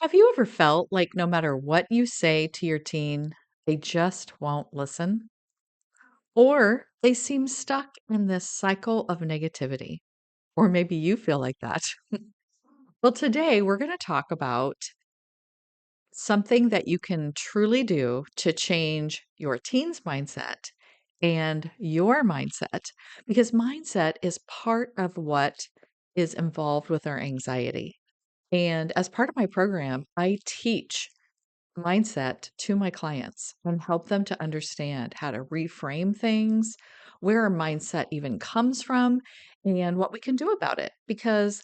Have you ever felt like no matter what you say to your teen, they just won't listen? Or they seem stuck in this cycle of negativity? Or maybe you feel like that. Well, today we're going to talk about something that you can truly do to change your teen's mindset and your mindset, because mindset is part of what is involved with our anxiety. And as part of my program, I teach mindset to my clients and help them to understand how to reframe things, where our mindset even comes from, and what we can do about it. Because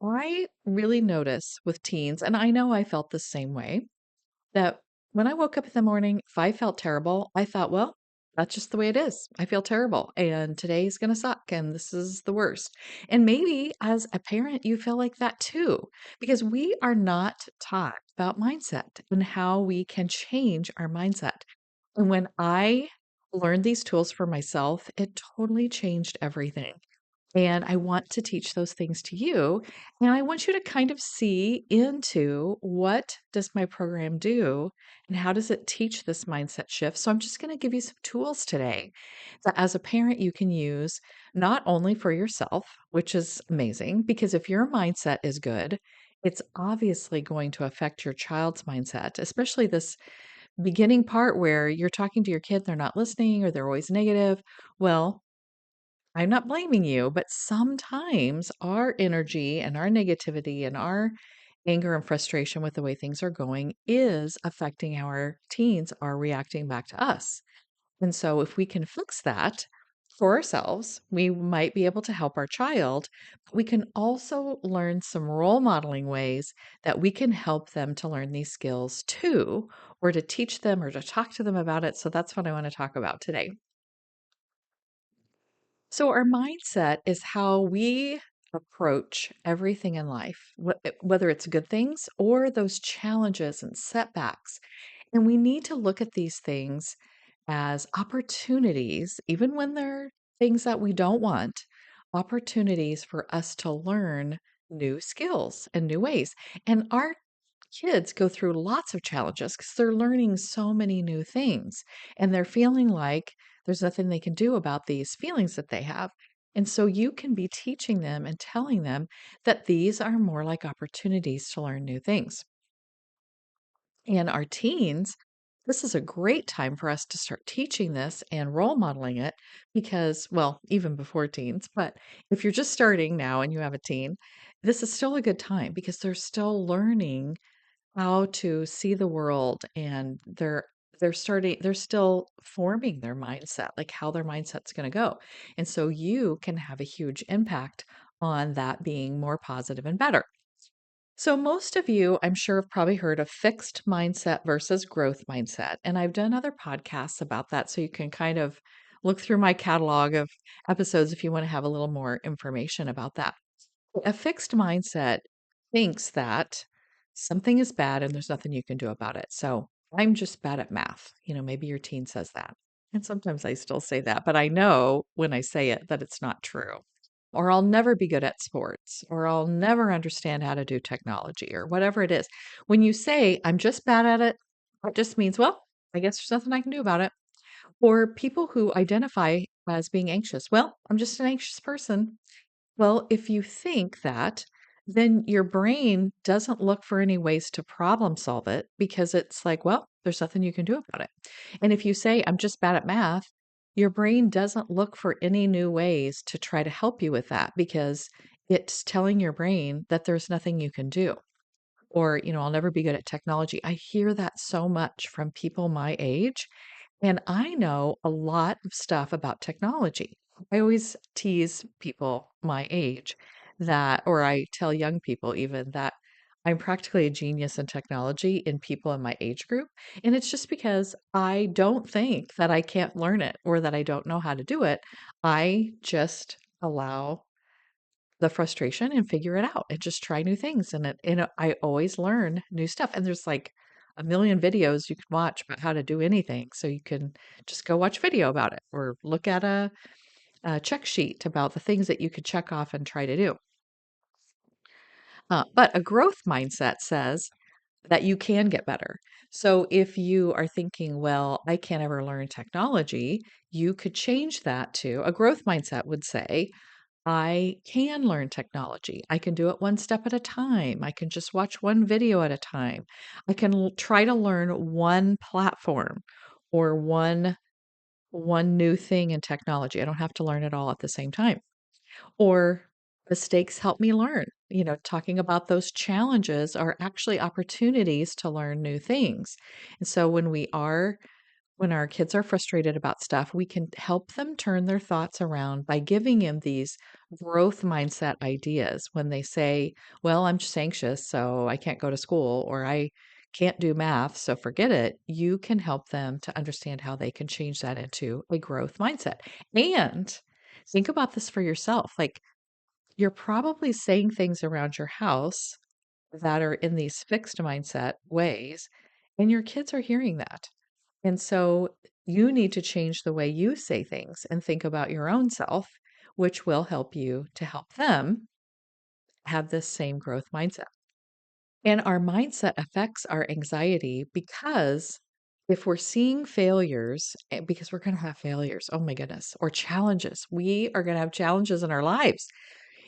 I really notice with teens, and I know I felt the same way, that when I woke up in the morning, if I felt terrible, I thought, well, that's just the way it is. I feel terrible and today's going to suck and this is the worst. And maybe as a parent, you feel like that too, because we are not taught about mindset and how we can change our mindset. And when I learned these tools for myself, it totally changed everything. And I want to teach those things to you. And I want you to kind of see into what does my program do and how does it teach this mindset shift. So I'm just going to give you some tools today that as a parent you can use not only for yourself, which is amazing because if your mindset is good, it's obviously going to affect your child's mindset, especially this beginning part where you're talking to your kid, they're not listening or they're always negative. Well, I'm not blaming you, but sometimes our energy and our negativity and our anger and frustration with the way things are going is affecting how our teens are reacting back to us. And so, if we can fix that for ourselves, we might be able to help our child. But we can also learn some role modeling ways that we can help them to learn these skills too, or to teach them or to talk to them about it. So, that's what I want to talk about today. So, our mindset is how we approach everything in life, whether it's good things or those challenges and setbacks. And we need to look at these things as opportunities, even when they're things that we don't want, opportunities for us to learn new skills and new ways. And our kids go through lots of challenges because they're learning so many new things and they're feeling like there's nothing they can do about these feelings that they have. And so you can be teaching them and telling them that these are more like opportunities to learn new things. And our teens, this is a great time for us to start teaching this and role modeling it because, well, even before teens, but if you're just starting now and you have a teen, this is still a good time because they're still learning how to see the world and they're still forming their mindset, like how their mindset's going to go. And so you can have a huge impact on that being more positive and better. So most of you, I'm sure, have probably heard of fixed mindset versus growth mindset. And I've done other podcasts about that. So you can kind of look through my catalog of episodes if you want to have a little more information about that. A fixed mindset thinks that something is bad and there's nothing you can do about it. So I'm just bad at math. Maybe your teen says that. And sometimes I still say that, but I know when I say it that it's not true. Or I'll never be good at sports, or I'll never understand how to do technology, or whatever it is. When you say, I'm just bad at it, it just means, well, I guess there's nothing I can do about it. Or people who identify as being anxious, well, I'm just an anxious person. Well, if you think that, then your brain doesn't look for any ways to problem solve it because it's like, well, there's nothing you can do about it. And if you say, I'm just bad at math, your brain doesn't look for any new ways to try to help you with that because it's telling your brain that there's nothing you can do. Or, I'll never be good at technology. I hear that so much from people my age and I know a lot of stuff about technology. I always tease people my age that, or I tell young people even that I'm practically a genius in technology in people in my age group. And it's just because I don't think that I can't learn it or that I don't know how to do it. I just allow the frustration and figure it out and just try new things. I always learn new stuff. And there's like a million videos you can watch about how to do anything. So you can just go watch video about it or look at a check sheet about the things that you could check off and try to do. But a growth mindset says, that you can get better. So if you are thinking, well, I can't ever learn technology, you could change that to a growth mindset would say, I can learn technology. I can do it one step at a time. I can just watch one video at a time. I can try to learn one platform or one new thing in technology. I don't have to learn it all at the same time. Or mistakes help me learn. Talking about those challenges are actually opportunities to learn new things. And so when our kids are frustrated about stuff, we can help them turn their thoughts around by giving them these growth mindset ideas. When they say, well, I'm just anxious, so I can't go to school, or I can't do math, so forget it, you can help them to understand how they can change that into a growth mindset. And think about this for yourself. Like, you're probably saying things around your house that are in these fixed mindset ways, and your kids are hearing that. And so you need to change the way you say things and think about your own self, which will help you to help them have this same growth mindset. And our mindset affects our anxiety because if we're seeing failures, because we're going to have failures, oh my goodness, or challenges, we are going to have challenges in our lives.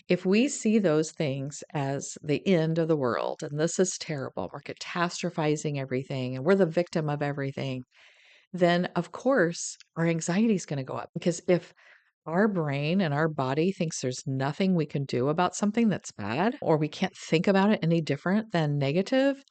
If we see those things as the end of the world and this is terrible, we're catastrophizing everything and we're the victim of everything, then of course our anxiety is going to go up, because if our brain and our body thinks there's nothing we can do about something that's bad, or we can't think about it any different than negative,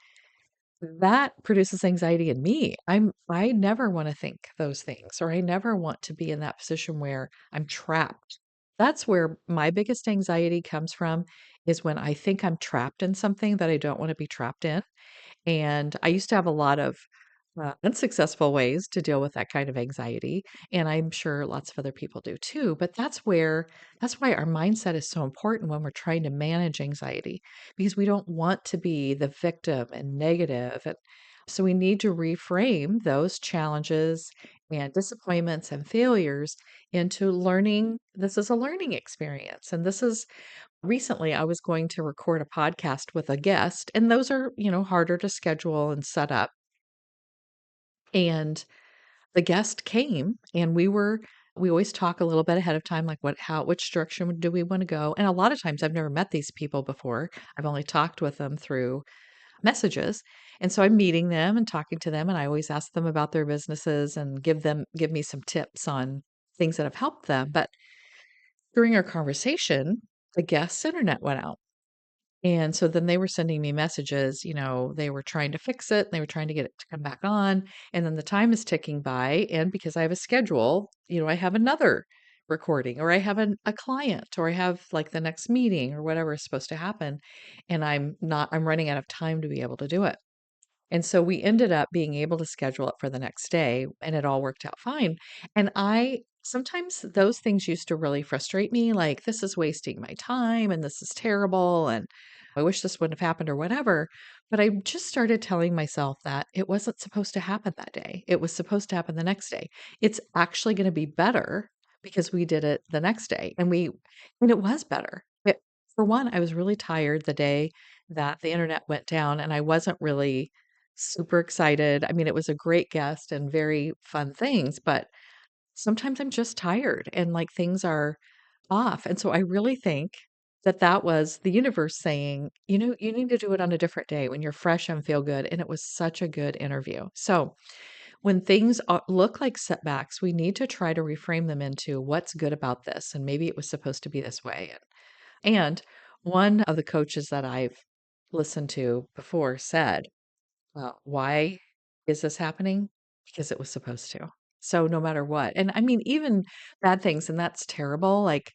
that produces anxiety in me. I never want to think those things, or I never want to be in that position where I'm trapped. That's where my biggest anxiety comes from, is when I think I'm trapped in something that I don't want to be trapped in. And I used to have a lot of unsuccessful ways to deal with that kind of anxiety. And I'm sure lots of other people do too. But that's why our mindset is so important when we're trying to manage anxiety, because we don't want to be the victim and negative. And so we need to reframe those challenges and disappointments and failures into learning. This is a learning experience. And this is recently I was going to record a podcast with a guest, and those are, harder to schedule and set up. And the guest came, and we always talk a little bit ahead of time, like which direction do we want to go? And a lot of times I've never met these people before. I've only talked with them through messages. And so I'm meeting them and talking to them, and I always ask them about their businesses and give me some tips on things that have helped them. But during our conversation, the guest's internet went out. And so then they were sending me messages, they were trying to fix it, they were trying to get it to come back on, and then the time is ticking by, and because I have a schedule, I have another recording, or I have a client, or I have like the next meeting or whatever is supposed to happen, and I'm running out of time to be able to do it. And so we ended up being able to schedule it for the next day, and it all worked out fine. And I sometimes those things used to really frustrate me, like, this is wasting my time and this is terrible. And I wish this wouldn't have happened or whatever. But I just started telling myself that it wasn't supposed to happen that day. It was supposed to happen the next day. It's actually going to be better because we did it the next day. And it was better. For one, I was really tired the day that the internet went down, and I wasn't really super excited. I mean, it was a great guest and very fun things, but sometimes I'm just tired and like things are off. And so I really think that that was the universe saying, you need to do it on a different day when you're fresh and feel good. And it was such a good interview. So when things look like setbacks, we need to try to reframe them into what's good about this. And maybe it was supposed to be this way. And one of the coaches that I've listened to before said, why is this happening? Because it was supposed to. So no matter what, and I mean, even bad things, and that's terrible. Like,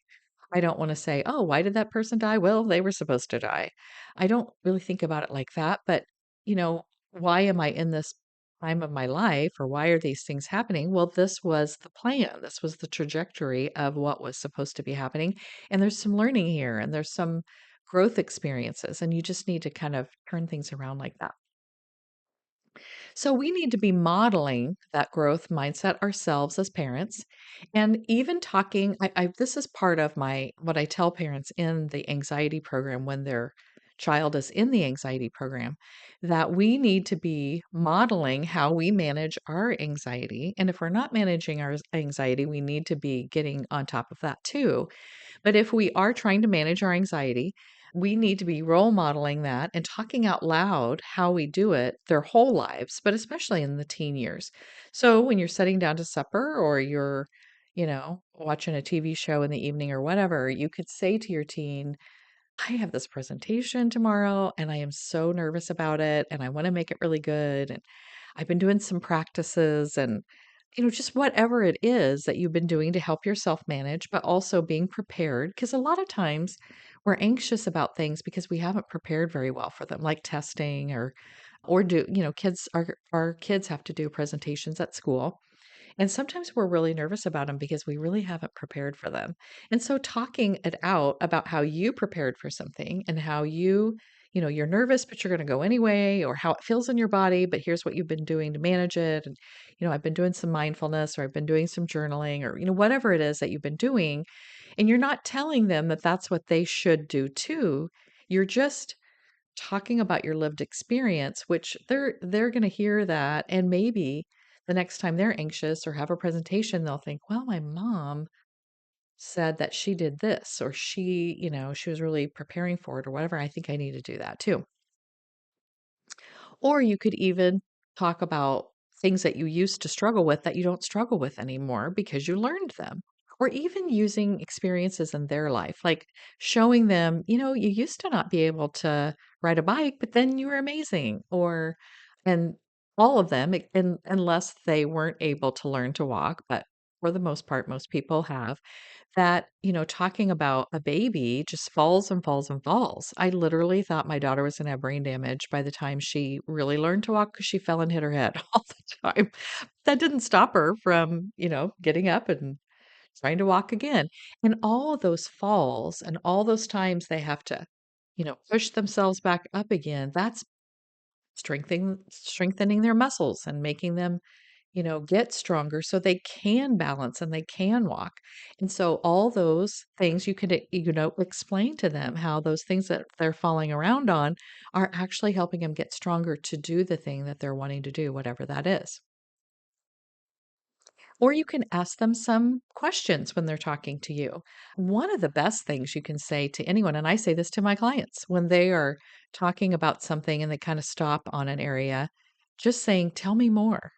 I don't want to say, oh, why did that person die? Well, they were supposed to die. I don't really think about it like that. But, why am I in this time of my life, or why are these things happening? Well, this was the plan. This was the trajectory of what was supposed to be happening. And there's some learning here, and there's some growth experiences, and you just need to kind of turn things around like that. So we need to be modeling that growth mindset ourselves as parents. And even talking, this is part of what I tell parents in the anxiety program when their child is in the anxiety program, that we need to be modeling how we manage our anxiety. And if we're not managing our anxiety, we need to be getting on top of that too. But if we are trying to manage our anxiety, we need to be role modeling that and talking out loud how we do it their whole lives, but especially in the teen years. So when you're sitting down to supper or you're, watching a TV show in the evening or whatever, you could say to your teen, I have this presentation tomorrow and I am so nervous about it and I want to make it really good. And I've been doing some practices and, just whatever it is that you've been doing to help yourself manage, but also being prepared. Because a lot of times we're anxious about things because we haven't prepared very well for them, like testing or do, our kids have to do presentations at school and sometimes we're really nervous about them because we really haven't prepared for them. And so talking it out about how you prepared for something and how you're nervous, but you're going to go anyway, or how it feels in your body, but here's what you've been doing to manage it. And, I've been doing some mindfulness or I've been doing some journaling or, whatever it is that you've been doing. And you're not telling them that that's what they should do too. You're just talking about your lived experience, which they're going to hear that and maybe the next time they're anxious or have a presentation, they'll think, "Well, my mom said that she did this or she was really preparing for it or whatever. I think I need to do that too." Or you could even talk about things that you used to struggle with that you don't struggle with anymore because you learned them. Or even using experiences in their life, like showing them, you used to not be able to ride a bike, but then you were amazing. And all of them, unless they weren't able to learn to walk, but for the most part, most people have that, talking about a baby just falls and falls and falls. I literally thought my daughter was gonna have brain damage by the time she really learned to walk because she fell and hit her head all the time. That didn't stop her from, getting up and trying to walk again. And all of those falls and all those times they have to, push themselves back up again, that's strengthening their muscles and making them get stronger so they can balance and they can walk. And so all those things you could, explain to them how those things that they're falling around on are actually helping them get stronger to do the thing that they're wanting to do, whatever that is. Or you can ask them some questions when they're talking to you. One of the best things you can say to anyone, and I say this to my clients when they are talking about something and they kind of stop on an area, just saying, "Tell me more,"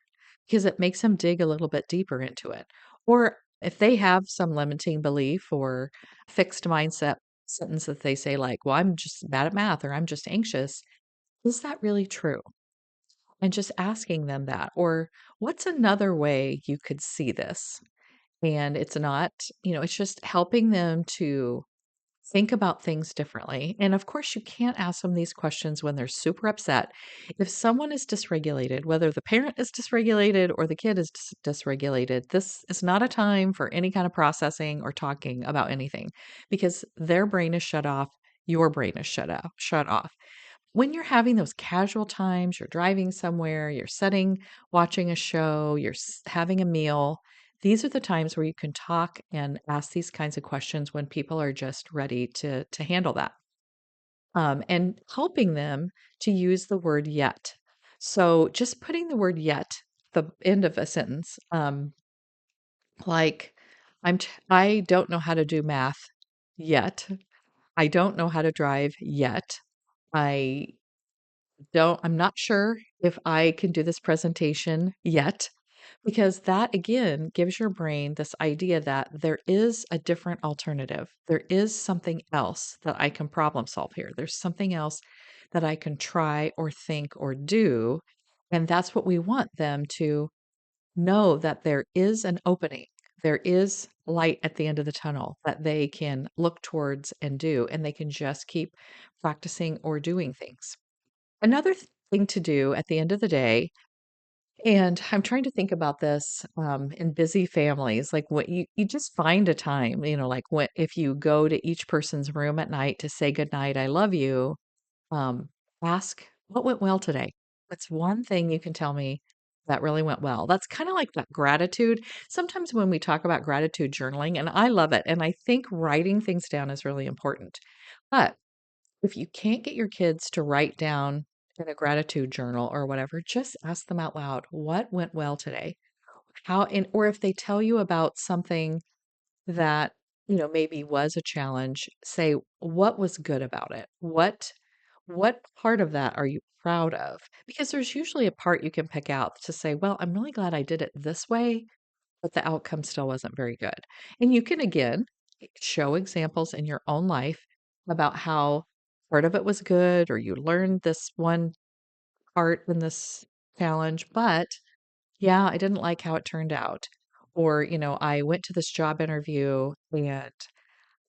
because it makes them dig a little bit deeper into it. Or if they have some limiting belief or fixed mindset sentence that they say, like, "Well, I'm just bad at math," or "I'm just anxious," is that really true? And just asking them that. Or what's another way you could see this? And it's not, it's just helping them to think about things differently. And of course, you can't ask them these questions when they're super upset. If someone is dysregulated, whether the parent is dysregulated or the kid is dysregulated, this is not a time for any kind of processing or talking about anything because their brain is shut off, your brain is shut off. When you're having those casual times, you're driving somewhere, you're sitting, watching a show, having a meal, these are the times where you can talk and ask these kinds of questions when people are just ready to handle that. And helping them to use the word yet. So just putting the word yet, the end of a sentence, like I don't know how to do math yet. I don't know how to drive yet. I I'm not sure if I can do this presentation yet, because that again gives your brain this idea that there is a different alternative. There is something else that I can problem solve here. There's something else that I can try or think or do. And that's what we want them to know, that there is an opening. There is light at the end of the tunnel that they can look towards and do, and they can just keep practicing or doing things. Another thing to do at the end of the day, and I'm trying to think about this, in busy families, like what you just find a time, like when if you go to each person's room at night to say goodnight, "I love you," um, ask, "What went well today? What's one thing you can tell me that really went well?" That's kinda like that gratitude. Sometimes when we talk about gratitude journaling, and I love it, and I think writing things down is really important, but If you can't get your kids to write down in a gratitude journal or whatever, just ask them out loud, what went well today? How, and or if they tell you about something that, maybe was a challenge, say, what was good about it? What part of that are you proud of? Because there's usually a part you can pick out to say, well, I'm really glad I did it this way, but the outcome still wasn't very good. And you can again show examples in your own life about how part of it was good or you learned this one part in this challenge, but yeah, I didn't like how it turned out. Or, I went to this job interview and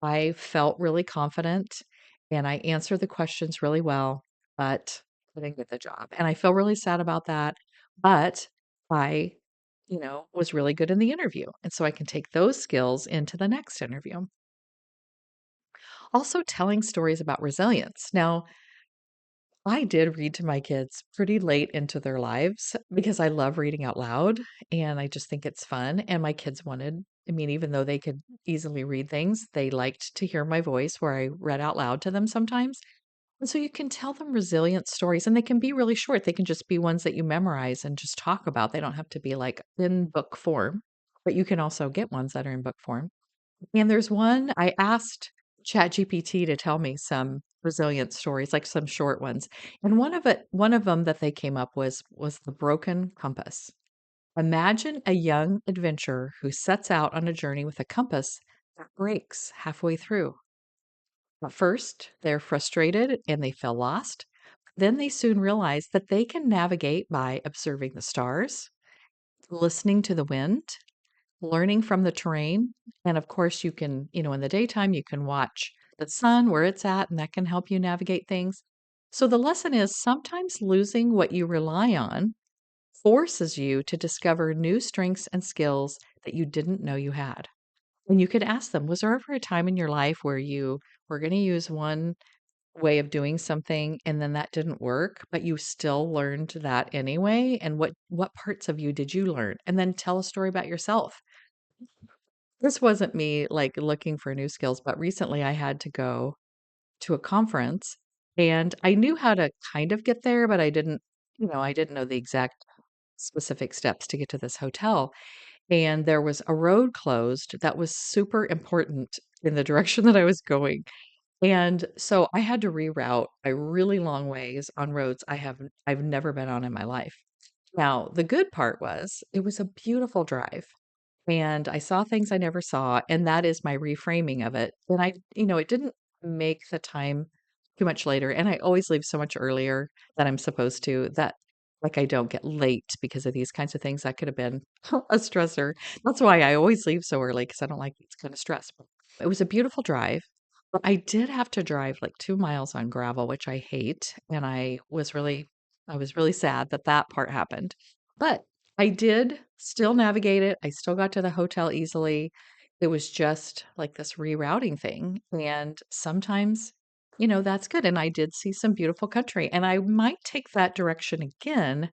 I felt really confident and I answered the questions really well, but I didn't get the job. And I feel really sad about that. But I, was really good in the interview. And so I can take those skills into the next interview. Also, telling stories about resilience. Now, I did read to my kids pretty late into their lives because I love reading out loud and I just think it's fun. And my kids wanted, I mean, even though they could easily read things, they liked to hear my voice where I read out loud to them sometimes. And so you can tell them resilient stories and they can be really short. They can just be ones that you memorize and just talk about. They don't have to be like in book form, but you can also get ones that are in book form. And there's one I asked ChatGPT to tell me some resilient stories, like some short ones. And one of them that they came up was the broken compass. Imagine a young adventurer who sets out on a journey with a compass that breaks halfway through. At first, they're frustrated and they feel lost. Then they soon realize that they can navigate by observing the stars, listening to the wind, learning from the terrain. And of course, you can, in the daytime, you can watch the sun where it's at, and that can help you navigate things. So the lesson is sometimes losing what you rely on forces you to discover new strengths and skills that you didn't know you had. And you could ask them, was there ever a time in your life where you were going to use one way of doing something and then that didn't work, but you still learned that anyway? And what parts of you did you learn? And then tell a story about yourself. This wasn't me, like, looking for new skills, but recently I had to go to a conference, and I knew how to kind of get there, but I didn't know the exact specific steps to get to this hotel, and there was a road closed that was super important in the direction that I was going, and so I had to reroute a really long ways on roads I've never been on in my life. Now, the good part was, it was a beautiful drive. And I saw things I never saw, and that is my reframing of it. And it didn't make the time too much later. And I always leave so much earlier than I'm supposed to that like I don't get late because of these kinds of things. That could have been a stressor. That's why I always leave so early because I don't like these kind of stress. But it was a beautiful drive. But I did have to drive like 2 miles on gravel, which I hate. And I was really sad that that part happened. But I did still navigate it. I still got to the hotel easily. It was just like this rerouting thing. And sometimes, that's good. And I did see some beautiful country. And I might take that direction again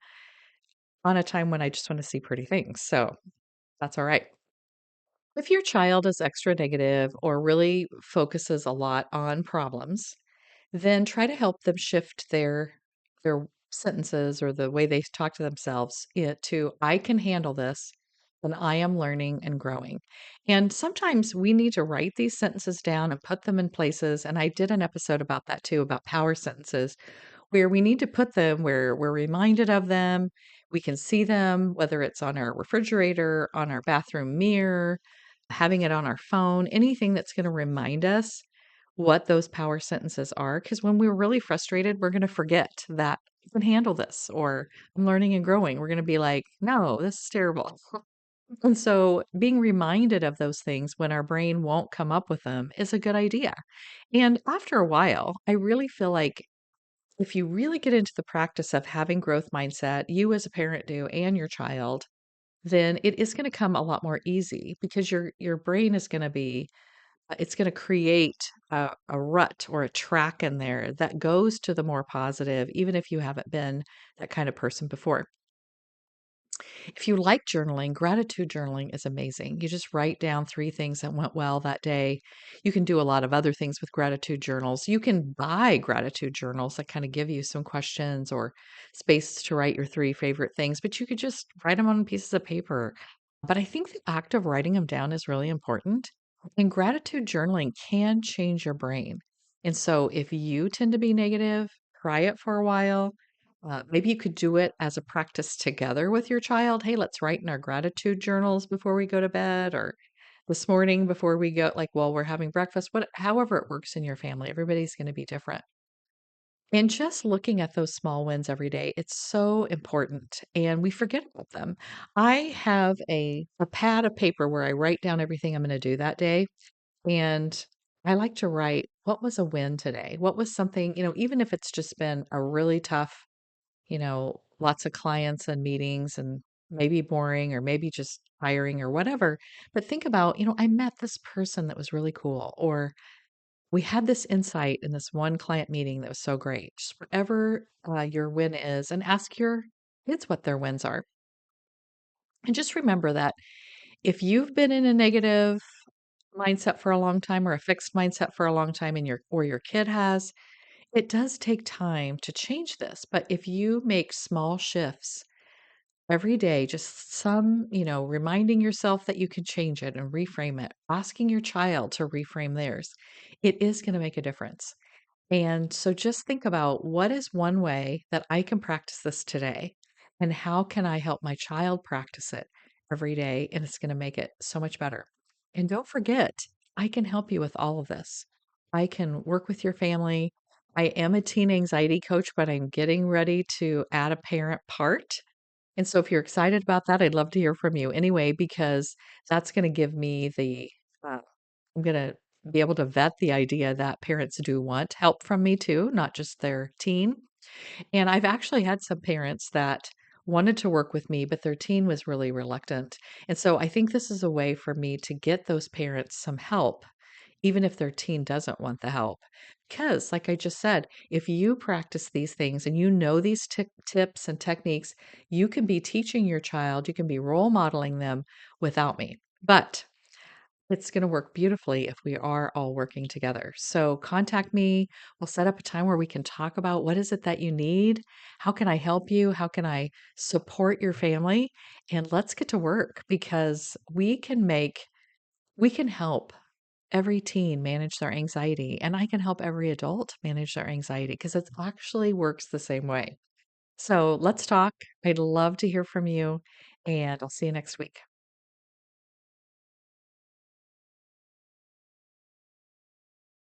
on a time when I just want to see pretty things. So that's all right. If your child is extra negative or really focuses a lot on problems, then try to help them shift their sentences or the way they talk to themselves to I can handle this and I am learning and growing. And sometimes we need to write these sentences down and put them in places. And I did an episode about that too, about power sentences, where we need to put them where we're reminded of them. We can see them, whether it's on our refrigerator, on our bathroom mirror, having it on our phone, anything that's going to remind us what those power sentences are. Because when we're really frustrated, we're going to forget that I can handle this or I'm learning and growing. We're going to be like, no, this is terrible. And so being reminded of those things when our brain won't come up with them is a good idea. And after a while, I really feel like if you really get into the practice of having growth mindset, you as a parent do and your child, then it is going to come a lot more easy because your brain is going to be it's going to create a rut or a track in there that goes to the more positive, even if you haven't been that kind of person before. If you like journaling, gratitude journaling is amazing. You just write down 3 things that went well that day. You can do a lot of other things with gratitude journals. You can buy gratitude journals that kind of give you some questions or space to write your 3 favorite things, but you could just write them on pieces of paper. But I think the act of writing them down is really important. And gratitude journaling can change your brain. And so if you tend to be negative, try it for a while. Maybe you could do it as a practice together with your child. Hey, let's write in our gratitude journals before we go to bed, or this morning before we go, like while we're having breakfast. However it works in your family, everybody's going to be different. And just looking at those small wins every day, it's so important, and we forget about them. I have a pad of paper where I write down everything I'm going to do that day, and I like to write what was a win today. What was something, even if it's just been a really tough, lots of clients and meetings and maybe boring or maybe just tiring or whatever. But think about, I met this person that was really cool, or we had this insight in this one client meeting that was so great. Just whatever your win is, and ask your kids what their wins are. And just remember that if you've been in a negative mindset for a long time or a fixed mindset for a long time and your kid has, it does take time to change this. But if you make small shifts every day, just some, reminding yourself that you can change it and reframe it, asking your child to reframe theirs, it is going to make a difference. And so just think about, what is one way that I can practice this today? And how can I help my child practice it every day? And it's going to make it so much better. And don't forget, I can help you with all of this. I can work with your family. I am a teen anxiety coach, but I'm getting ready to add a parent part. And so if you're excited about that, I'd love to hear from you anyway, because that's going to give me uh, I'm going to be able to vet the idea that parents do want help from me too, not just their teen. And I've actually had some parents that wanted to work with me, but their teen was really reluctant. And so I think this is a way for me to get those parents some help, even if their teen doesn't want the help. Because, like I just said, if you practice these things and you know these tips and techniques, you can be teaching your child, you can be role modeling them without me. But it's going to work beautifully if we are all working together. So contact me. We'll set up a time where we can talk about, what is it that you need? How can I help you? How can I support your family? And let's get to work, because we can help every teen manage their anxiety, and I can help every adult manage their anxiety, because it actually works the same way. So let's talk. I'd love to hear from you, and I'll see you next week.